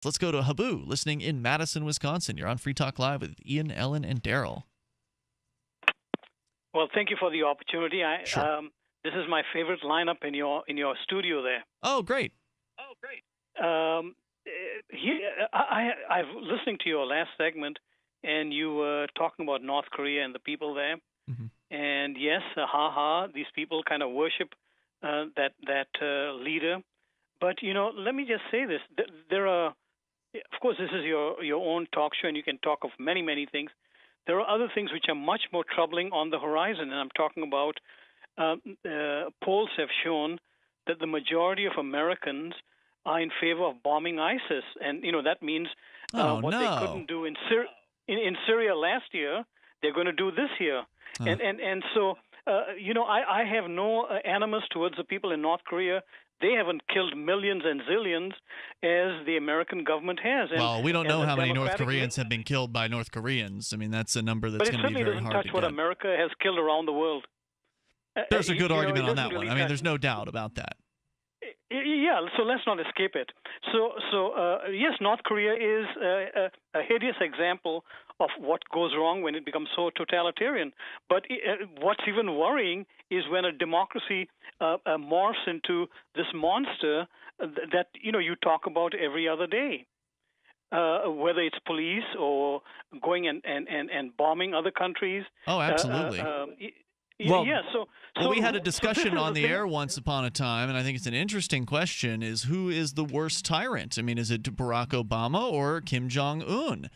Let's go to Habu, listening in Madison, Wisconsin. You're on Free Talk Live with Ian, Ellen, and Daryl. Well, thank you for the opportunity. Sure. This is my favorite lineup in your studio there. Oh, great. I've listening to your last segment, and you were talking about North Korea and the people there. Mm-hmm. And yes, these people kind of worship that leader. But let me just say this: there are, of course, this is your own talk show, and you can talk of many things. There are other things which are much more troubling on the horizon, and I'm talking about polls have shown that the majority of Americans are in favor of bombing ISIS, and that means what they couldn't do in Syria last year, they're going to do this year, and so I have no animus towards the people in North Korea. They haven't killed millions and zillions as the American government has. Well, we don't know how many North Koreans have been killed by North Koreans. I mean, that's a number that's going to be very hard to get. But it certainly doesn't touch what America has killed around the world. There's a good argument on that one. I mean, there's no doubt about that. Yeah, so let's not escape it. So yes, North Korea is a hideous example of what goes wrong when it becomes so totalitarian. But what's even worrying is when a democracy morphs into this monster that you talk about every other day. Whether it's police or going and bombing other countries. Oh, absolutely. So we had a discussion on the air once upon a time, and I think it's an interesting question, is who is the worst tyrant? I mean, is it Barack Obama or Kim Jong-un?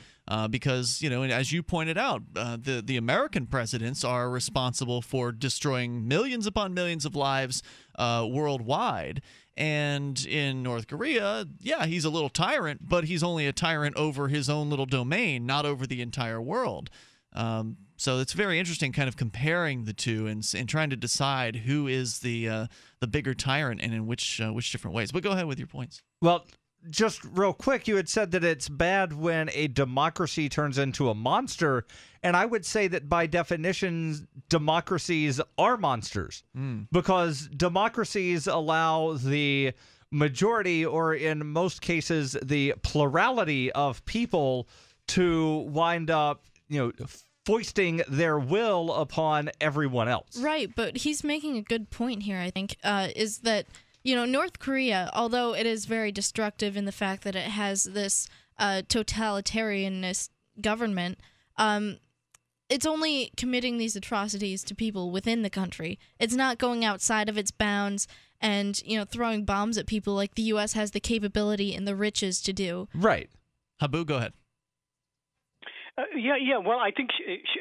Because, as you pointed out, the American presidents are responsible for destroying millions upon millions of lives worldwide. And in North Korea, yeah, he's a little tyrant, but he's only a tyrant over his own little domain, not over the entire world. So it's very interesting kind of comparing the two and trying to decide who is the bigger tyrant and in which different ways. But go ahead with your points. Well, just real quick, you had said that it's bad when a democracy turns into a monster, and I would say that by definition, democracies are monsters because democracies allow the majority, or in most cases, the plurality of people to wind up, foisting their will upon everyone else. Right, but he's making a good point here, I think, is that, North Korea, although it is very destructive in the fact that it has this totalitarianist government, it's only committing these atrocities to people within the country. It's not going outside of its bounds and, throwing bombs at people like the U.S. has the capability and the riches to do. Right. Habu, go ahead. Yeah. Well, I think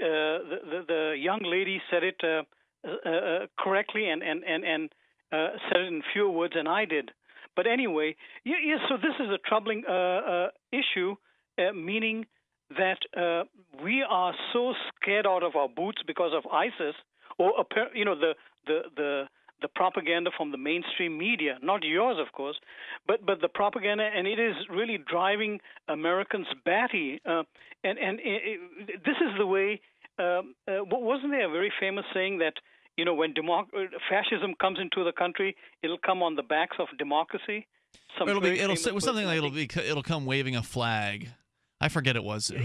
the young lady said it correctly and said it in fewer words than I did. But anyway, yeah. So this is a troubling issue, meaning that we are so scared out of our boots because of ISIS, or the propaganda from the mainstream media, not yours, of course, but the propaganda, and it is really driving Americans batty. And this is the way. Wasn't there a very famous saying that when fascism comes into the country, it'll come on the backs of democracy? It'll come waving a flag. I forget who it was that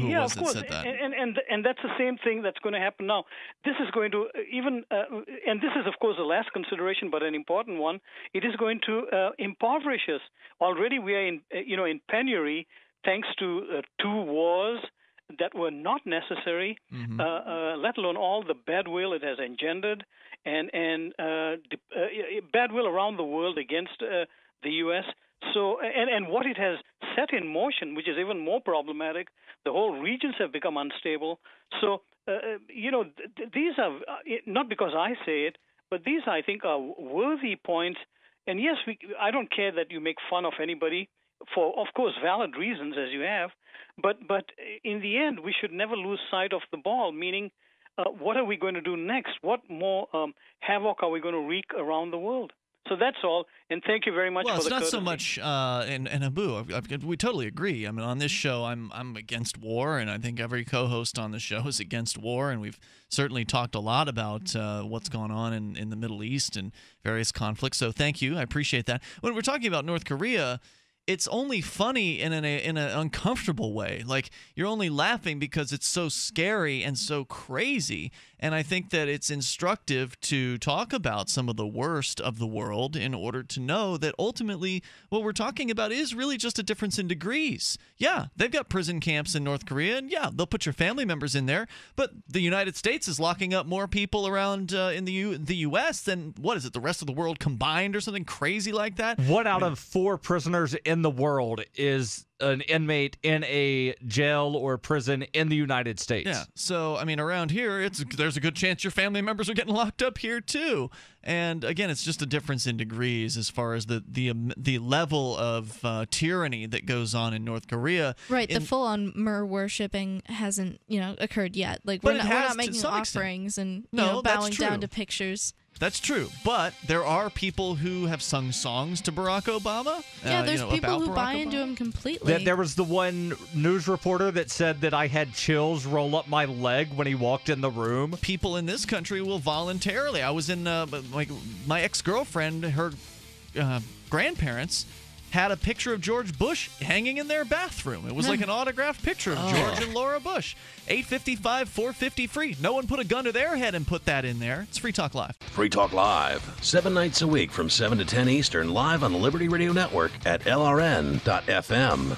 said that. And that's the same thing that's going to happen now. This is going to and this is of course the last consideration, but an important one. It is going to impoverish us. Already we are in penury thanks to 2 wars that were not necessary, let alone all the bad will it has engendered, and bad will around the world against the U.S. So, and what it has set in motion, which is even more problematic, the whole regions have become unstable. So, these are, not because I say it, but these, I think, are worthy points. And yes, I don't care that you make fun of anybody for, of course, valid reasons, as you have. But in the end, we should never lose sight of the ball, meaning what are we going to do next? What more havoc are we going to wreak around the world? So that's all, and thank you very much for the courtesy. Well, it's not so much, and Habu, we totally agree. I mean, on this show, I'm against war, and I think every co-host on the show is against war, and we've certainly talked a lot about what's going on in the Middle East and various conflicts, so thank you. I appreciate that. When we're talking about North Korea, it's only funny in an uncomfortable way. Like, you're only laughing because it's so scary and so crazy. And I think that it's instructive to talk about some of the worst of the world in order to know that ultimately what we're talking about is really just a difference in degrees. Yeah, they've got prison camps in North Korea, and yeah, they'll put your family members in there. But the United States is locking up more people around in the U.S. than, what is it, the rest of the world combined or something crazy like that? 1 out of 4 prisoners in the world is an inmate in a jail or prison in the United States. Yeah. So, I mean, around here, there's a good chance your family members are getting locked up here too. And again, it's just a difference in degrees as far as the level of tyranny that goes on in North Korea. Right. The full-on Mer worshipping hasn't, occurred yet. Like, we're not making offerings and bowing down to pictures. That's true, but there are people who have sung songs to Barack Obama. Yeah, there's people who buy into him completely. There was the one news reporter that said that I had chills roll up my leg when he walked in the room. People in this country will voluntarily. I was in my ex-girlfriend, her grandparents had a picture of George Bush hanging in their bathroom. It was like an autographed picture of George and Laura Bush. 855-450 free. No one put a gun to their head and put that in there. It's Free Talk Live. Free Talk Live, 7 nights a week from 7 to 10 Eastern, live on the Liberty Radio Network at LRN.FM.